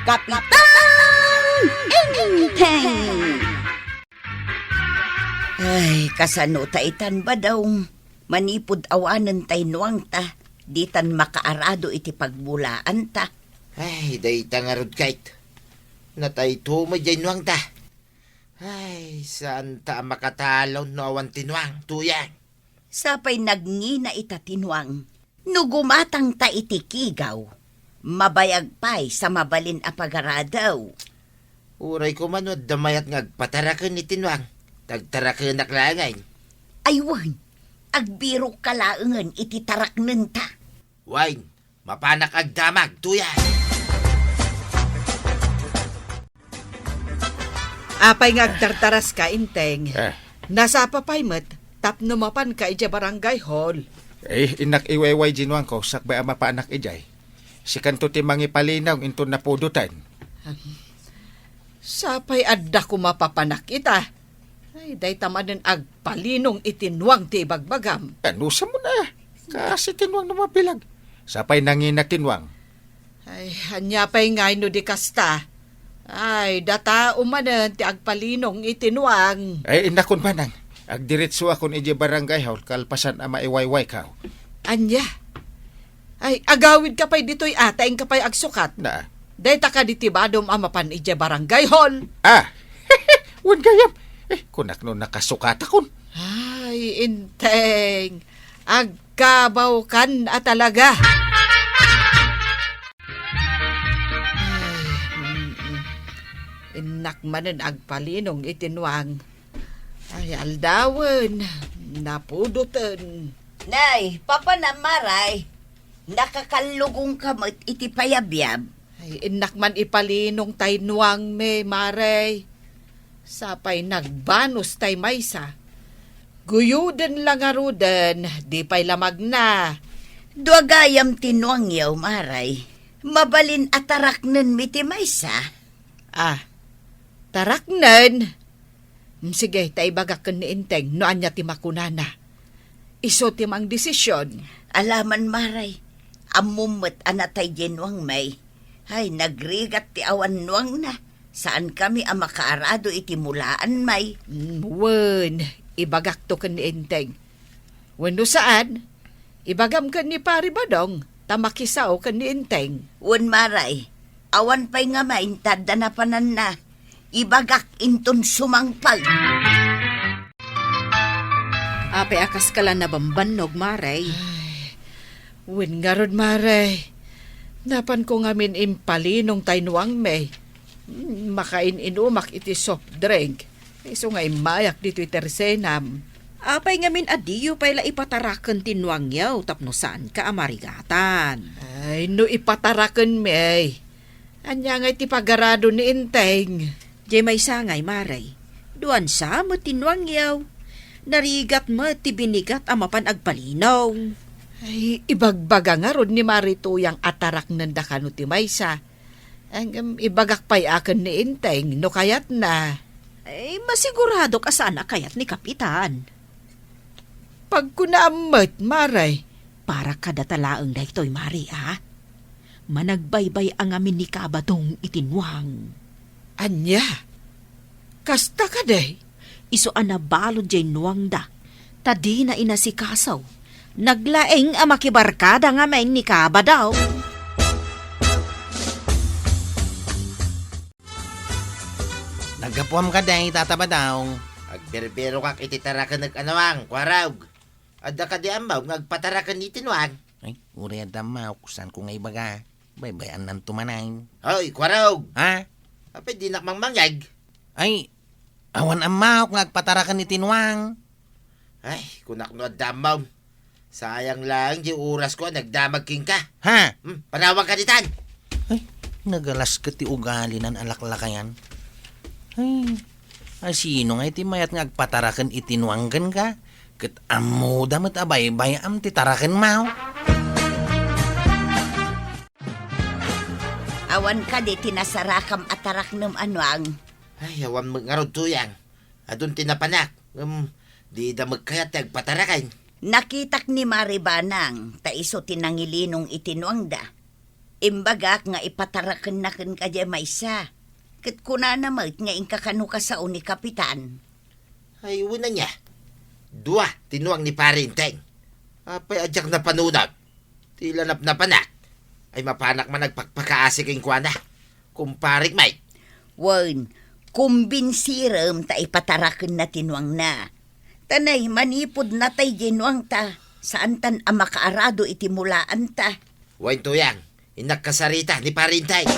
Kapitan Enteng! Ay, kasano taitan ba daw? Manipod awanan tay nuang ta. Ditan makaarado iti pagbulaan ta. Ay, day tangarod kahit. Natay mo dyan nuang ta. Ay, saan ta makatalaw no awan tinuang, tuyang. Sapay nagngina ita tinuang. Nugumatang ta iti kigaw. Mabayag pa'y sa mabalin a pagaradaw. Uray ko man damayat ngagpatarakan ni tinuang. Tagtarakan naklangay. Aywan, agbiro kalaangan iti taraknen ta. Wine, mapanak agdamag, tuyang. Apay ngagtartaras ka, Inteng. Eh. Nasa papaymet, tapno mapan ka ija barangay hall. Inak iwayway ginuang ko, sakbay ang mapaanak ijay. Si kanto ti mangipalinaw into napudutan. Sapay adda ko mapapanak ita. Ay, day tamanan agpalinong itinwang ti bagbagam. Anusa mo na, kasi tinwang na mapilag. Sapay nanginak tinwang. Ay, hanya pa'y ngay no di kasta. Ay, data umanan ti agpalinong itinwang. Ay, inakon manang. Agdiretso akon iji barangay hall, kalpasan ama iwayway ka. Anya? Ay, agawid ka pa'y dito'y ataing ka pa'y agsukat. Na? Day taka ditibadom amapan ija barangay hall. Ah, wan gayam. Kunak no nakasukat akon. Ay, Inteng. Agkabaw kan talaga. Inak manen agpalinong itinwang. Ay, aldawan. Napudutan. Nay, papa na maray. Nakakalugong kamot iti payabyab. Ay, inak man ipalinong tainwang me, maray. Sapay nagbanos tay maysa. Guyuden lang aruden, di pa'y lamag na. Duagayam tinuang yaw, maray. Mabalin ataraknen miti maysa. Ah, taraknen. Sige, tay bagakan ni Inteng, no anya ti makunana. Iso ti mang desisyon. Alaman, maray. Amumot anatay genuang may. Ay, nagrigat ti awan nuang na. Saan kami ang makaarado iti mulaan may? Wen, ibagak to kan ni Inteng. Wendo saan? Ibagam kan ni Pari Badong, tamakisaw kan ni Inteng. Wen maray, awan pa'y nga maintad na panan na. Ibagak inton sumangpal. Ape akas kala na bambanog, maray. Wen nga rod, maray. Napan ko ngamin impalinong taynuang may. Makain inumak iti soft drink. Iso nga imayak dito itersenam. Apay ngamin adiyo pa'y la ipatarakan tinwang yaw tapno saan ka amarigatan. Ay, no ipatarakan may. Anya nga iti pagarado ni Inteng. Di may sangay, maray. Duan sa mo tinwang yaw. Narigat mo ti binigat amapan agpalinaw. Ay, ibagbaga nga rod ni Marito yang atarak nanda kano ti maysa. Ang ibagak pa'y akin ni Inteng, no kayat na. Ay, masigurado ka sana kayat ni Kapitan. Pag kunaamat, maray. Para kadatalaang daytoy, mari, ha? Managbaybay ang amin ni Kabadong itinwang. Anya? Kasta ka day? Iso anabalod jay nuwang da. Tadi na inasikasaw. Naglaeng ang makibarkada nga may ni Kabadaw. Nagapuam ka day, tataba daw. Agberbero kak ititarakan nag-anawang, kwarawg. Adda ka di ambaw, ngagpatarakan ni tinuang. Ay, uri adama, kusan ko ngay baga. Baybayan ng tumanain. Hoy, kwarawg. Ha? Apay di nakmangmangyag. Ay, awan amaw, ngagpatarakan ni Tinwang. Ay, kunak no adamaw. Sayang lang, di oras ko, nagdamag king ka. Ha? Panawag ka ditan. Ay, nagalas ka ti ugali ng alaklakayan. Ay, sino nga iti mayat ngagpatarakan itinwanggan ka? Kat amo damat abay bayam ti tarakan mau. Awan ka di tinasarakam atarak ng anwang. Ay, awan ngarod tuyang. Adun tinapanak. Di da magkayat nagpatarakan. Nakitak ni Maribanang, taiso tinangilinong itinwang da. Imbagak nga ipataraken na ken ka dya maysa. Ket kuna na mat nga inkakano ka sa ni kapitan. Ay, una niya. Dua, tinuang ni Parinteng. Apay adyak na panunag. Tilanap na panak. Ay mapanak man nagpagpakaasik ang kuwana. Kumparik may. Wan, kumbinsiram ta ipataraken na tinuang na. Tanay, manipod na tay ginuang ta. Saan tan ang makaarado iti mulaan ta. Wain tuyang, inagkasarita ni Parinteng.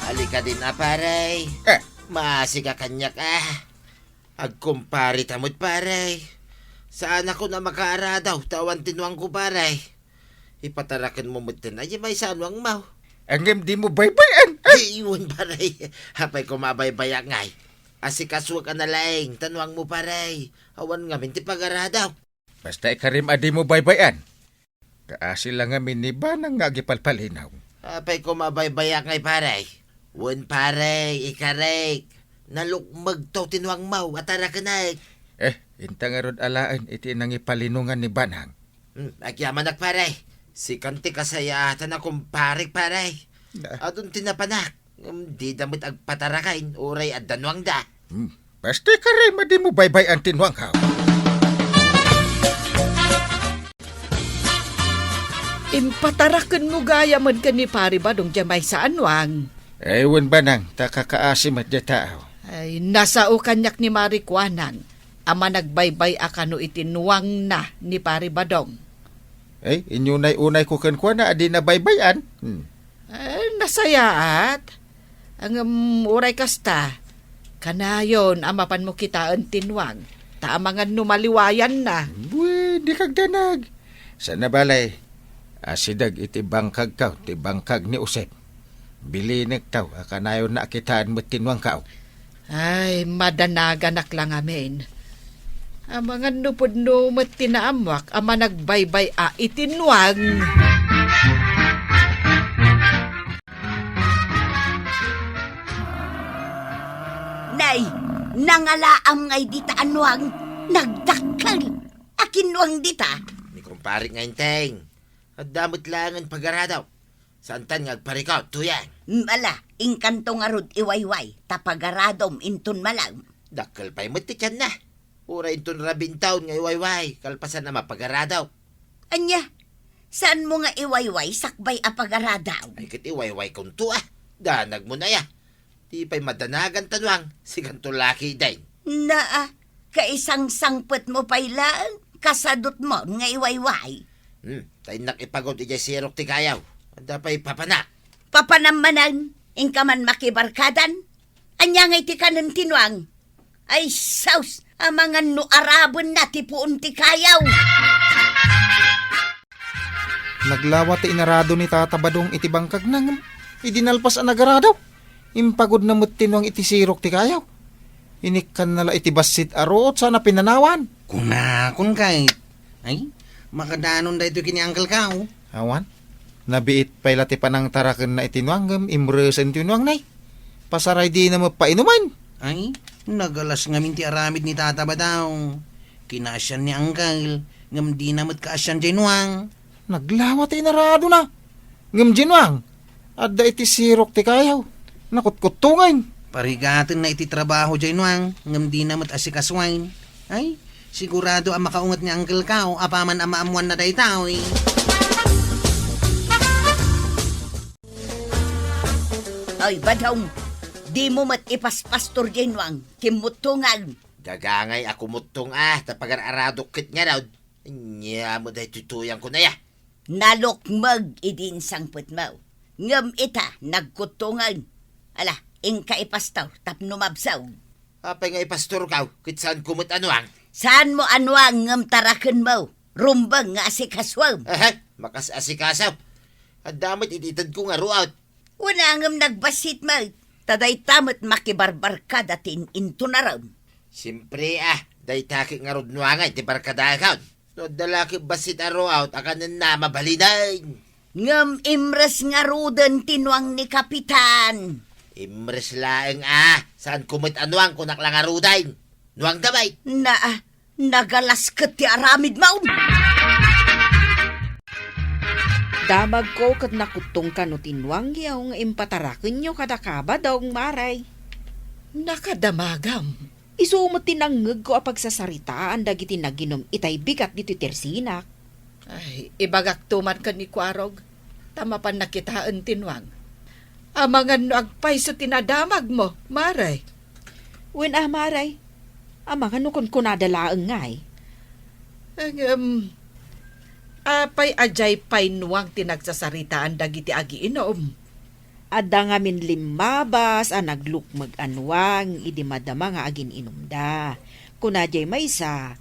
Halika din na, paray. Maasig ka kanyak Agkumpari tamod, paray. Saan ako na makaaradaw? Tawan tinuang ko, paray. Ipatarakan mo mutin. Ay, may sanwang mau. Ang di mo baybayan. Ay, iwan, paray. Hapay ko mabaybayak ngay. Asikaswa ka na laing. Tanwang mo, paray. Awan nga minti pag-aradaw. Basta ikarim adi mo baybayan. Kaasi lang nga miniba nang nga gipalpalinaw. Hapay ko mabaybayak ngay, paray. Wan, paray. Ikarek. Nalukmag to tinuang mau. Atara ka na Inta nga rod alaan iti nang ipalinungan ni Banang. Agyaman ak, paray. Si kanti kasayatan na kumparik, paray. Adun tinapanak. Di damit agpatarakain. Uray at danwang da. Basta ikarim adi mo baybayan tinuang ka. Impataraken mo gaya man ka ni pari badong jamay sa anwang. Ewan Banang, takakaasim at tao. Ay, nasao kanyak ni Marikwanan. Ama nagbaybay akano itinuwang na ni pari badong. Inyunay-unay ko kankwa na adi na baybayan. Nasayaat. Ang uray kasta. Kanayon, amapan mo kita ang tinwang. Taamangan numaliwayan na. Di kagdanag. Sa nabalay, asidag iti bangkag kaw, ti bangkag ni Usep. Bili nagtaw, kanayon na kitaan mo tinwang kaw. Ay, madanaganak lang amin. Ang mga nupod no matinaamwak, ama nagbaybay itinwang. Nay, nangalaam ngay dita anwang. Nagdakkel. Akinwang dita. Ni kumparik nga inteng. At damot lang ang pag-aradaw. Saan tan ngagparikaw, tuyang. Mala, inkanto nga rod iwayway. Tapagaradom intun malang. Dakkel pa'y matikyan na. Uray itong 12 taon nga iwayway. Kalpasan na mapag-aradaw. Anya, saan mo nga iwayway sakbay apagaradaw? Ay kit iwayway kung to Danag mo na ya. Di pa'y madanagan tanwang. Sigang laki din. Naa, kaisang sangpet mo pa'y lang. Kasadot mo nga iwayway. Tayo nakipagod ijay sirok ti kayaw. Anda pa'y papanak. Papanamanan, ingka man makibarkadan. Anya nga iti kanan tinwang. Ay, saus, ang mga nuarabon na tipuon ti kayaw. Naglawat ti inarado ni Tata Badong iti bangkag nang idinalpas ang nagaradaw. Impagod na mo't tinwang iti sirok ti kayaw. Inikan nala iti basit arot sana pinanawan. Kunakon kay. Ay, makadanon da ito kini Uncle Kao. Awan, nabiit pa'y lati panang tarakan na itinwang imresen tinwang nay. Pasaray di na mapainuman. Ay, nagalas ngamin ti aramid ni Tata Badaw. Kinasyan ni Uncle. Ngam di namat kaasyan Januang. Naglawat ti inarado na. Ngam jinwang. Adda iti sirok ti kayaw. Nakutkutungan. Parigatin na iti trabaho Januang. Ngam di namat asikaswain. Ay, sigurado ang makaungat ni Uncle Kao. Apaman ang maamuan na day tao eh. Ay, badong, di mo mat ipaspastor jenwang, kimutungan. Dagangay ako mutong tapagar-aradok kit nga raw. Nya mo dahi tutuyang ko na ya. Nalokmag idin sangpet mo. Ngam ita, nagkutungan. Ala, ingka ipastor, tapno mabsaw. Apay nga ipastor kaw, kit saan kumot anuang. Saan mo anwang ngam taraken mo? Rumbang nga asikaswam. Makas asikasaw. At damit ititad ko nga ruaut. Una ngam nagbasit mo. Taday tamot makibarbar ka datin into na raw. Siyempre dahi taki nga rod nuangay, ti barkadakaw. No, dalaki basit ruaut, akanan na mabalinay. Ngam imres nga rudan tinwang ni Kapitan. Imres laeng saan kumot anuang kunak lang aruday. Nuang damay. Na, Nagalas ka ti aramid maun. Damag ko kat nakutong ka no tinwang yaw nga impatarakin nyo kada kabadong maray. Nakadamagam. Isumot tinangag ko apag sasaritaan dagiti naginom itay bigat dito tersinak. Ay, ibagak tuman ka ni Kwarog. Tama pa nakitaan tinwang. Amangan no agpay sa tinadamag mo, maray. Wen maray. Amangan no kun kunadalaang ngay. Apay ajay pay nuwang tinagsasaritaan dagiti agi inom. Adda nga min limabas naglukmag anwang idi madama nga agin inumda. Kunadjay maysa,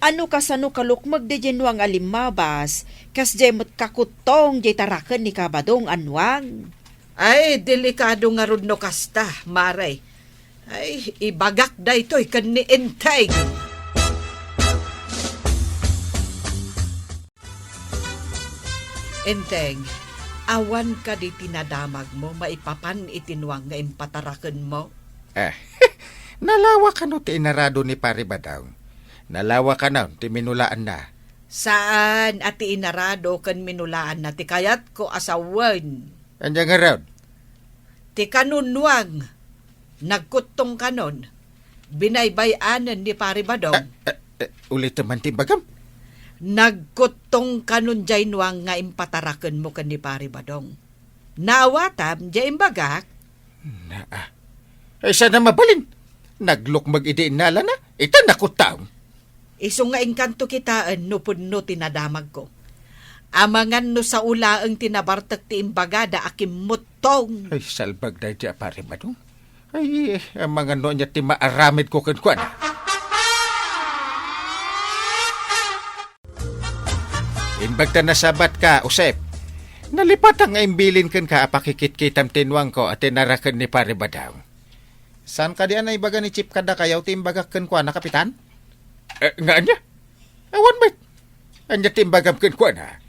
ano kasano kalukmag de jenwang alimabas, kas jay mat kakutong jay taraken ni kabadong anwang. Ay, delikado nga rod no kasta, maray. Ay, ibagak da ito'y kan ni Entay. Enteng, awan ka di tinadamag mo, maipapan itinwang nga impataraken mo. Nalawa ka no ti inarado ni pare Badaw. Nalawa ka na ti minulaan na. Saan ati inarado kan minulaan na ti kayat ko asawan? Andiyan nga raw. Ti kanunwang, nagkutong kanon, binaybayanan ni pare Badong. Ulit naman ti bagam. Nagkutong kanon jay nuwang nga impataraken mo kan ni pare Badong. Nawatam jay imbagak. Ay sana mabalin. Naglukmag iti inala na. Ita nakutaw. Iso nga engkanto kitaan no punno tinadamag ko. Amangan no sa ulaang tinabartak ti imbagada akim mutong. Ay salbag na di pare Badong. Ay ang mga no niya ti maaramid ko kankwan. Imbag ta nasabat ka, Usep. Nalipat ang imbilin kan ka apakikit-kitam tinwang ko at tinarakan ni pare Badaw. San ka diyan na ibaga ni Chip kada kayaw timbagak kan kwa na kapitan? Nga anya? Awan bet. Anya timbagam kan kwa na.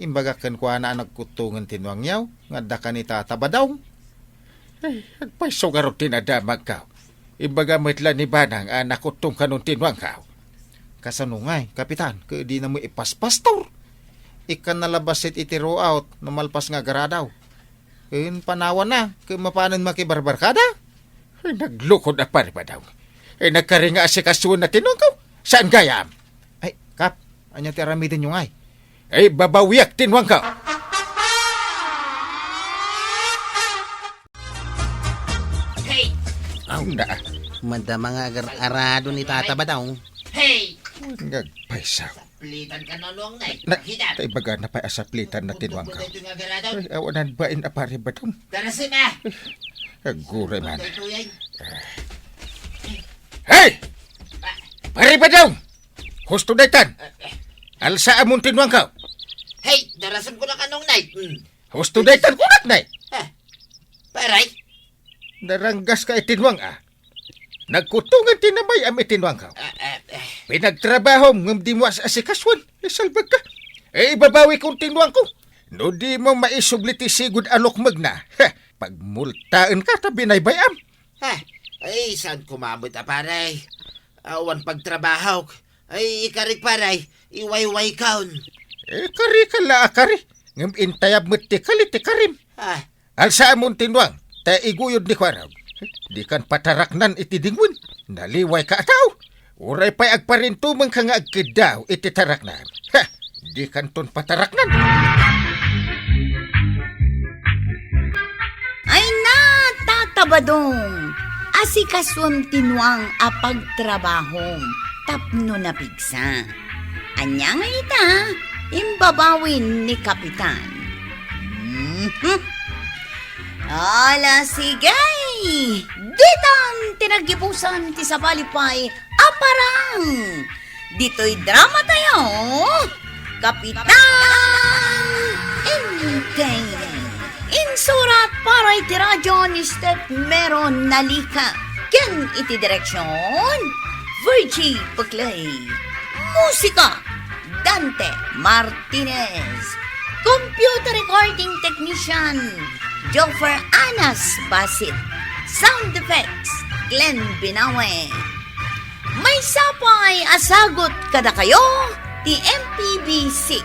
Imbagak kan kwa na nagkutungan tinwang yaw, nga da ka ni Tata Badaw. Ay, agpaiso nga rin tinadamag ka. Imbaga mitla ni Banang nakutong kanong tinwang ka. Kasanungay, kapitan, ka di na mo ipaspastor. Ikan nalabasit iti row out, namalpas nga garadaw. Kaya panawan na, kaya mapanan makibarbarkada. Ay, naglukod na pare ba daw? Ay, nagkaringa asikasuan na tinong ko. Saan gayam? Ay, Kap, anya ti aramidin yung ay. Ay, babawiyak tinwang ka. Hey! Na, Madama nga arado ni Tata Badaw. Hey! nagpaisaw. Plitan ka na noong night. Na, Hidap. taibaga na pa asaplitan na tinwang ka. Ito nga garadaw. Ay, awanan ba in apari ba itong? Darasin na! Agure man. Ito yan. Hey! Pare ba daw? Husto daytan. Alsa amon tinwang ka. Hey! Darasin ko na ka noong night. Husto daytan kunak na. Paray? Naranggas ka itinwang Nagkutungan tinamay am itinwang ka. Pinagtrabaho ngam di mo asikaswan. Isalbag ka. Ibabawi kong tinwang ko. No di mo maisubliti sigud alokmag na. Pagmultaan ka tabi na bayam. Ay, saan kumamot paray? Awan pagtrabaho. Ay, ikarik paray. Iwayway kaon. Kari ka la akari. Ngam intayab mo ti karim. Alsa amon tinwang. Ta iguyod ni kwaraw. Di kan pataraknan iti dingwin. Naliway ka ataw. Uray pa'y agparintumang ka nga agkidaw iti taraknan. Di kan ton pataraknan. Ay na, tatabadong. Asikaswam tinwang apagtrabahong. Tapno na pigsa. Anya nga ita, imbabawin ni Kapitan. Ala, sigay! Ditang tinagipusan ti Sabalipay, aparang! Dito'y drama tayo, Kapitan Inteng! Insurat para iti radyo ni Step Meron Nalika. Ken iti direksyon, Virgie Paclay. Musika, Dante Martinez. Computer recording technician, Joffer Anas Basit. Sound effects, Glenn Binawe. May sapay asagot kada kayo ti MPBC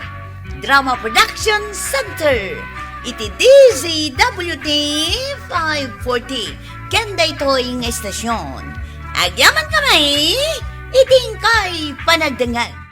Drama Production Center iti DZWT 540 Kenday toy nga estasyon. Agyaman kamay, iting kay panagdangan.